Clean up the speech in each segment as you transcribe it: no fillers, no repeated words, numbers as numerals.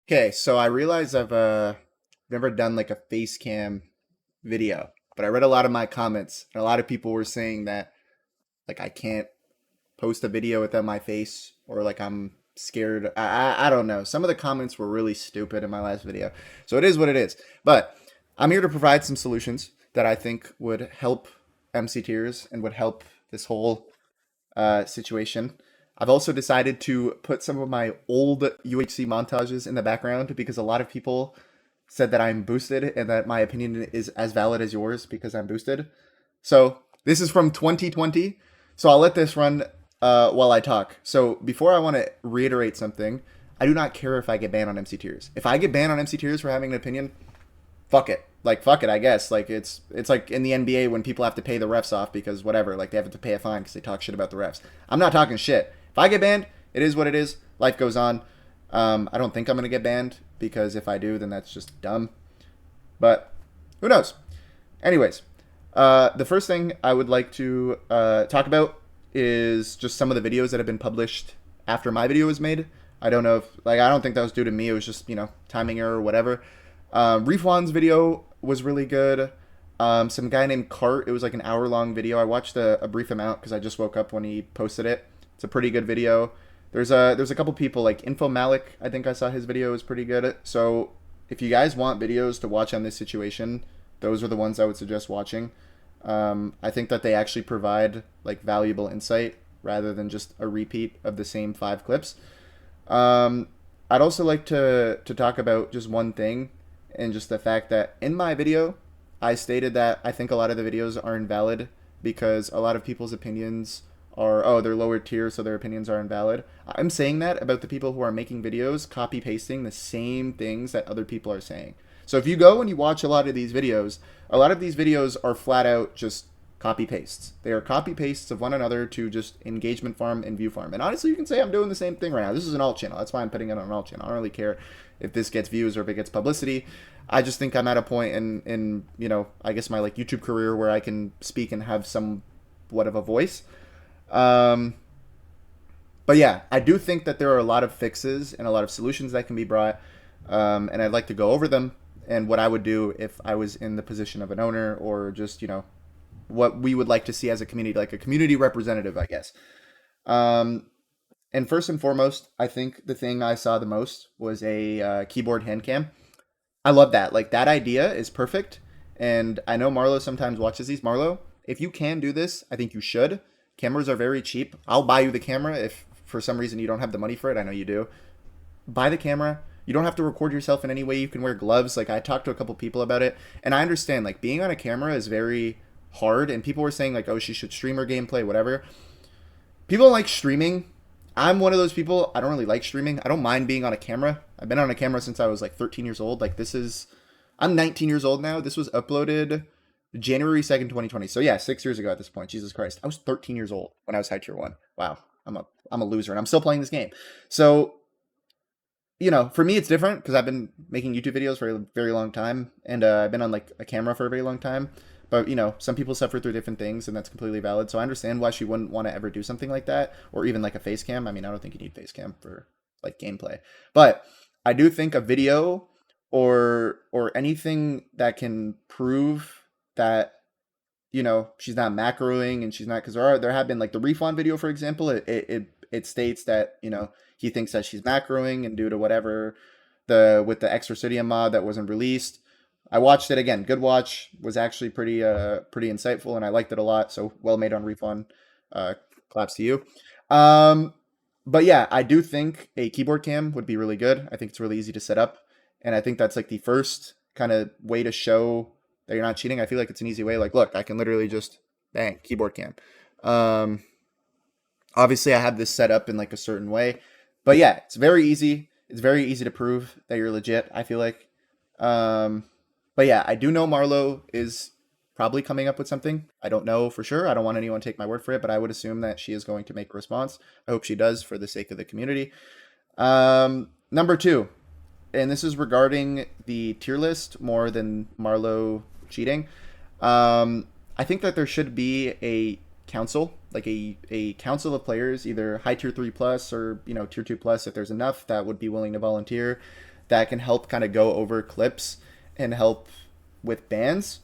Okay, so I realize I've never done like a face cam video, but I read a lot of my comments, and a lot of people were saying that like I can't post a video without my face, or like I'm scared. I don't know. Some of the comments were really stupid in my last video, so it is what it is. But I'm here to provide some solutions that I think would help MC Tiers and would help this whole situation. I've also decided to put some of my old UHC montages in the background because a lot of people said that I'm boosted and that my opinion is as valid as yours because I'm boosted. So this is from 2020. So I'll let this run while I talk. So before I want to reiterate something, I do not care if I get banned on MC Tiers. If I get banned on MC Tiers for having an opinion, fuck it. Like fuck it, I guess. Like it's like in the NBA when people have to pay the refs off because whatever, like they have to pay a fine because they talk shit about the refs. I'm not talking shit. If I get banned, it is what it is. Life goes on. I don't think I'm gonna get banned because if I do, then that's just dumb. But who knows? Anyways, the first thing I would like to talk about is just some of the videos that have been published after my video was made. I don't know if I don't think that was due to me. It was just timing error or whatever. Reefwan's video was really good. Some guy named Cart. It was like an hour-long video. I watched a brief amount because I just woke up when he posted it. It's a pretty good video. There's a couple people like Info Malik. I think I saw his video was pretty good. So if you guys want videos to watch on this situation, those are the ones I would suggest watching. I think that they actually provide like valuable insight rather than just a repeat of the same 5 clips. I'd also like to talk about just one thing, and just the fact that in my video, I stated that I think a lot of the videos are invalid because a lot of people's opinions are, oh, they're lower tier, so their opinions are invalid. I'm saying that about the people who are making videos, copy pasting the same things that other people are saying. So if you go and you watch a lot of these videos, a lot of these videos are flat out just copy pastes. They are copy pastes of one another to just engagement farm and view farm. And honestly, you can say I'm doing the same thing right now. This is an alt channel. That's why I'm putting it on an alt channel. I don't really care if this gets views or if it gets publicity. I just think I'm at a point in I guess my like YouTube career where I can speak and have somewhat of a voice. Um, but yeah, I do think that there are a lot of fixes and a lot of solutions that can be brought, and I'd like to go over them and what I would do if I was in the position of an owner, or just what we would like to see as a community, like a community representative, I guess. Um, and first and foremost, I think the thing I saw the most was a keyboard hand cam. I love that. Like that idea is perfect. And I know Marlow sometimes watches these. Marlow, if you can do this, I think you should. Cameras are very cheap. I'll buy you the camera if for some reason you don't have the money for it. I know you do. Buy the camera. You don't have to record yourself in any way. You can wear gloves. Like I talked to a couple people about it, and I understand like being on a camera is very hard. And people were saying like, oh, she should stream her gameplay, whatever. People don't like streaming. I'm one of those people. I don't really like streaming. I don't mind being on a camera. I've been on a camera since I was like 13 years old. Like this is, I'm 19 years old now. This was uploaded January 2nd, 2020. So yeah, 6 years ago at this point. Jesus Christ. I was 13 years old when I was high tier one. Wow. I'm a loser and I'm still playing this game. So, for me it's different because I've been making YouTube videos for a very long time, and I've been on like a camera for a very long time. But some people suffer through different things, and that's completely valid. So I understand why she wouldn't want to ever do something like that, or even like a face cam. I mean, I don't think you need face cam for like gameplay, but I do think a video or anything that can prove that she's not macroing and she's not, because there have been like the refund video, for example. It states that he thinks that she's macroing, and due to whatever with the extra Cydia mod that wasn't released. I watched it again. Good watch. Was actually pretty insightful, and I liked it a lot. So well made on refund. Claps to you. But yeah, I do think a keyboard cam would be really good. I think it's really easy to set up, and I think that's like the first kind of way to show that you're not cheating. I feel like it's an easy way. Like, look, I can literally just bang keyboard cam. Um, Obviously, I have this set up in like a certain way, but yeah, it's very easy. It's very easy to prove that you're legit, I feel like. Um, but yeah, I do know Marlow is probably coming up with something. I don't know for sure. I don't want anyone to take my word for it, but I would assume that she is going to make a response. I hope she does for the sake of the community. Number two, and this is regarding the tier list more than Marlow cheating. I think that there should be a council, like a council of players, either high tier 3 plus or tier 2 plus, if there's enough that would be willing to volunteer, that can help kind of go over clips and help with bans.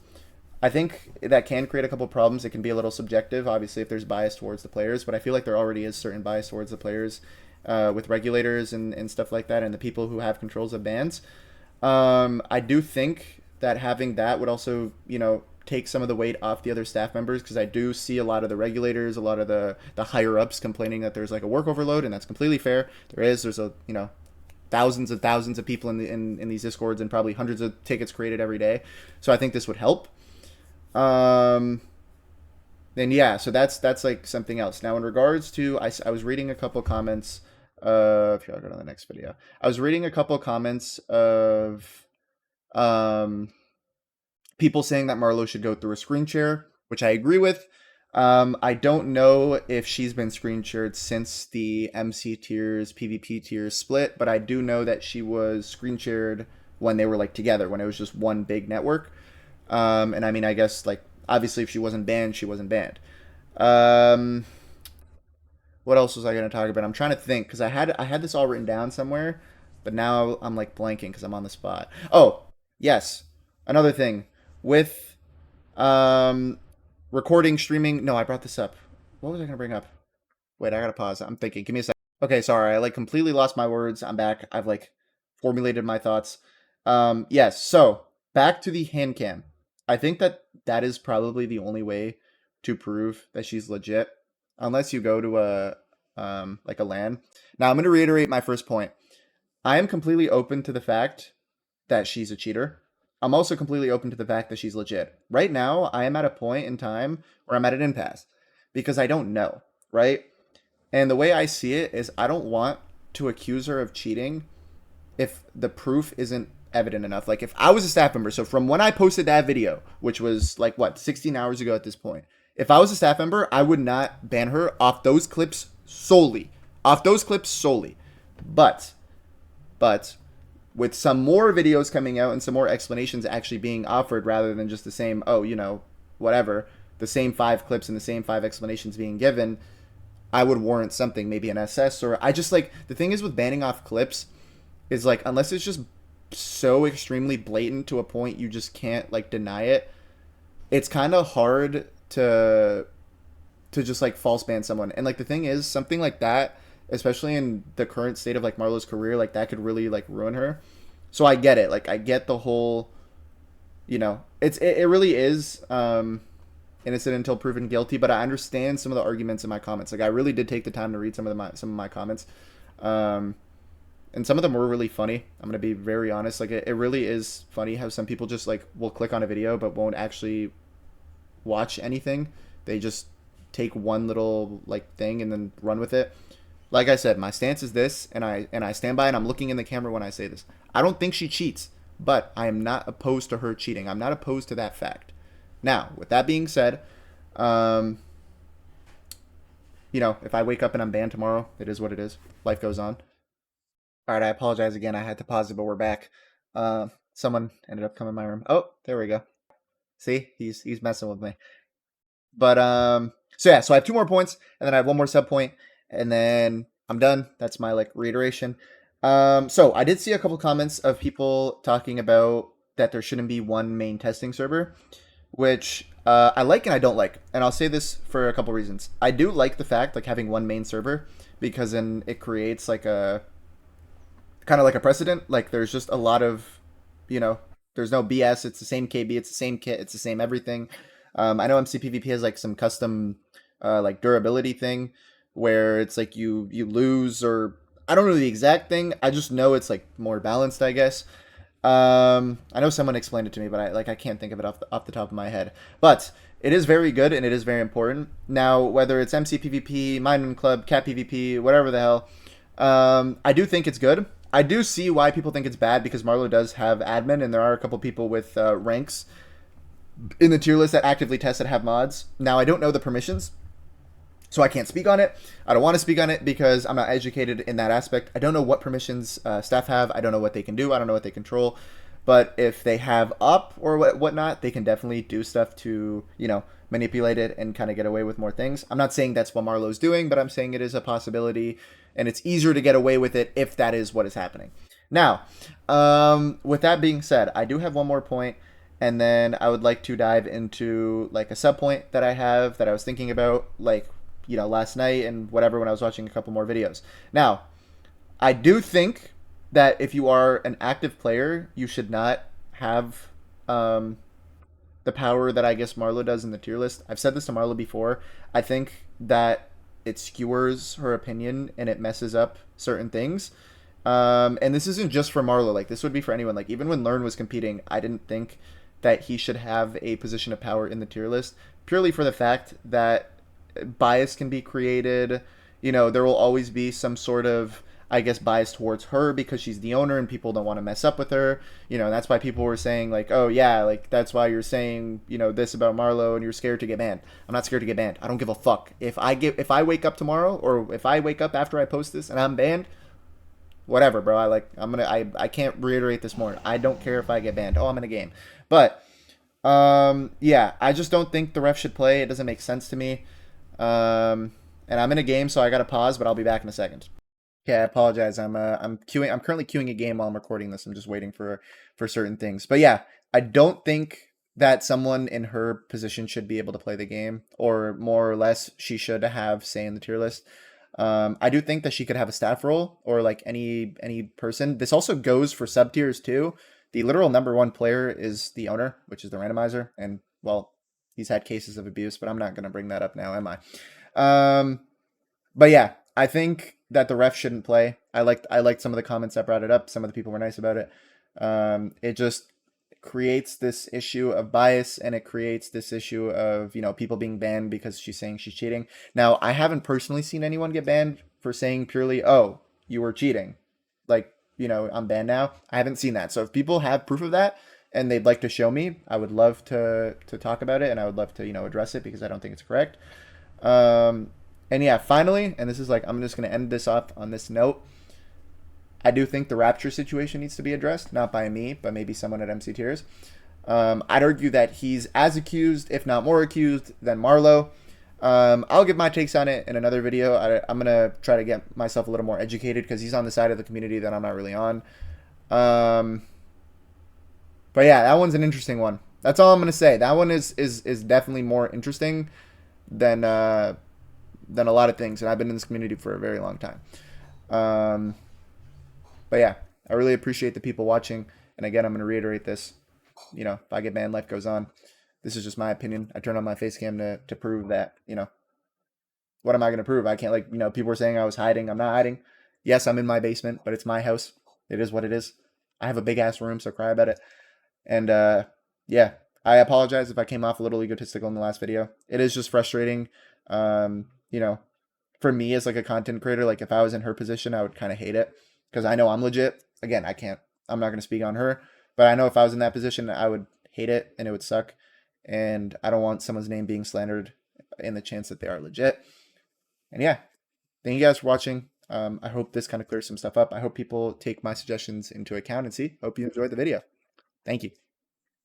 I think that can create a couple problems. It can be a little subjective, obviously, if there's bias towards the players, but I feel like there already is certain bias towards the players with regulators and stuff like that, and the people who have controls of bans. I do think that having that would also, take some of the weight off the other staff members, because I do see a lot of the regulators, a lot of the higher ups complaining that there's like a work overload, and that's completely fair. There's a thousands and thousands of people in these discords, and probably hundreds of tickets created every day. So I think this would help. And yeah, so that's like something else. Now in regards to, I was reading a couple comments of, here, I'll go to the next video. I was reading a couple comments of people saying that Marlow should go through a screen share, which I agree with. I don't know if she's been screen shared since the MC tiers, PvP tiers split, but I do know that she was screen shared when they were like together, when it was just one big network. And I mean, I guess like obviously if she wasn't banned, she wasn't banned. What else was I going to talk about? I'm trying to think, because I had this all written down somewhere, but now I'm like blanking because I'm on the spot. Oh, yes. Another thing with recording, streaming. No, I brought this up. What was I going to bring up? Wait, I got to pause. I'm thinking. Give me a second. Okay, sorry. I like completely lost my words. I'm back. I've like formulated my thoughts. Yes. So back to the hand cam. I think that is probably the only way to prove that she's legit, unless you go to a like a LAN. Now I'm going to reiterate my first point. I am completely open to the fact that she's a cheater. I'm also completely open to the fact that she's legit. Right now, I am at a point in time where I'm at an impasse because I don't know, right? And the way I see it is I don't want to accuse her of cheating if the proof isn't evident enough. Like if I was a staff member, so from when I posted that video, which was like 16 hours ago at this point, if I was a staff member, I would not ban her off those clips solely. But with some more videos coming out and some more explanations actually being offered rather than just the same, whatever, the same 5 clips and the same 5 explanations being given, I would warrant something, maybe an SS, or I just like, the thing is with banning off clips is like, unless it's just so extremely blatant to a point you just can't like deny it, it's kind of hard to just like false ban someone. And like the thing is, something like that, especially in the current state of like Marlow's career, like that could really like ruin her. So I get it. Like I get the whole, it really is innocent until proven guilty. But I understand some of the arguments in my comments. Like I really did take the time to read some of my comments, and some of them were really funny. I'm gonna be very honest. Like it really is funny how some people just like will click on a video but won't actually watch anything. They just take one little like thing and then run with it. Like I said, my stance is this, and I stand by it. I'm looking in the camera when I say this. I don't think she cheats, but I am not opposed to her cheating. I'm not opposed to that fact. Now, with that being said, if I wake up and I'm banned tomorrow, it is what it is. Life goes on. All right, I apologize again. I had to pause it, but we're back. Someone ended up coming in my room. Oh, there we go. See, he's messing with me. But so I have 2 more points, and then I have 1 more sub point, and then I'm done. That's my like reiteration. So I did see a couple comments of people talking about that there shouldn't be one main testing server, which I like and I don't like. And I'll say this for a couple reasons. I do like the fact like having one main server, because then it creates like a kind of like a precedent. Like there's just a lot of, there's no BS. It's the same KB. It's the same kit. It's the same everything. I know MCPVP has like some custom like durability thing where it's like you lose, or I don't know the exact thing. I just know it's like more balanced, I guess. I know someone explained it to me, but I can't think of it off the top of my head. But it is very good and it is very important. Now, whether it's MCPVP, Mine Club, Cat PvP, whatever the hell, I do think it's good. I do see why people think it's bad, because Marlow does have admin, and there are a couple people with ranks in the tier list that actively test that have mods. Now, I don't know the permissions, so I can't speak on it. I don't want to speak on it because I'm not educated in that aspect. I don't know what permissions staff have. I don't know what they can do. I don't know what they control. But if they have up or whatnot, they can definitely do stuff to, manipulate it and kind of get away with more things. I'm not saying that's what Marlow's doing, but I'm saying it is a possibility, and it's easier to get away with it if that is what is happening. Now, with that being said, I do have one more point, and then I would like to dive into like a sub point that I have that I was thinking about, like last night and whatever when I was watching a couple more videos. Now, I do think that if you are an active player, you should not have um, the power that I guess Marlow does in the tier list. I've said this to Marlow before. I think that it skewers her opinion and it messes up certain things. And this isn't just for Marlow. Like this would be for anyone. Like even when Learn was competing, I didn't think that he should have a position of power in the tier list purely for the fact that bias can be created. There will always be some sort of I guess bias towards her because she's the owner and people don't want to mess up with her. That's why people were saying like, oh yeah, like that's why you're saying, this about Marlow and you're scared to get banned. I'm not scared to get banned. I don't give a fuck. If I wake up tomorrow or if I wake up after I post this and I'm banned, whatever, bro. I can't reiterate this more. I don't care if I get banned. Oh, I'm in a game. But yeah, I just don't think the ref should play. It doesn't make sense to me. And I'm in a game, so I gotta pause, but I'll be back in a second. Okay, I apologize. I'm queuing. I'm currently queuing a game while I'm recording this. I'm just waiting for certain things. But yeah, I don't think that someone in her position should be able to play the game, or more or less, she should have say in the tier list. I do think that she could have a staff role or like any person. This also goes for sub tiers too. The literal number one player is the owner, which is the randomizer, and well, he's had cases of abuse, but I'm not gonna bring that up now, am I? Um, but yeah, I think that the ref shouldn't play. I liked some of the comments that brought it up. Some of the people were nice about it. It just creates this issue of bias and it creates this issue of people being banned because she's saying she's cheating. Now, I haven't personally seen anyone get banned for saying purely, "Oh, you were cheating." Like, I'm banned now. I haven't seen that. So if people have proof of that and they'd like to show me, I would love to talk about it and I would love to, address it because I don't think it's correct. Um, and yeah, finally, and this is like, I'm just going to end this off on this note. I do think the Rapture situation needs to be addressed, not by me, but maybe someone at MC Tiers. I'd argue that he's as accused, if not more accused, than Marlow. I'll give my takes on it in another video. I'm going to try to get myself a little more educated because he's on the side of the community that I'm not really on. Um, but yeah, that one's an interesting one. That's all I'm going to say. That one is definitely more interesting than than a lot of things, and I've been in this community for a very long time. Um, but yeah, I really appreciate the people watching. And again, I'm going to reiterate this. If I get banned, life goes on. This is just my opinion. I turned on my face cam to prove that, what am I going to prove? I can't, like, people were saying I was hiding. I'm not hiding. Yes, I'm in my basement, but it's my house. It is what it is. I have a big ass room, so cry about it. And yeah, I apologize if I came off a little egotistical in the last video. It is just frustrating. Um, you know, for me as like a content creator, like if I was in her position, I would kind of hate it because I know I'm legit. Again, I'm not going to speak on her, but I know if I was in that position, I would hate it and it would suck. And I don't want someone's name being slandered in the chance that they are legit. And yeah, thank you guys for watching. I hope this kind of clears some stuff up. I hope people take my suggestions into account and see. Hope you enjoyed the video. Thank you.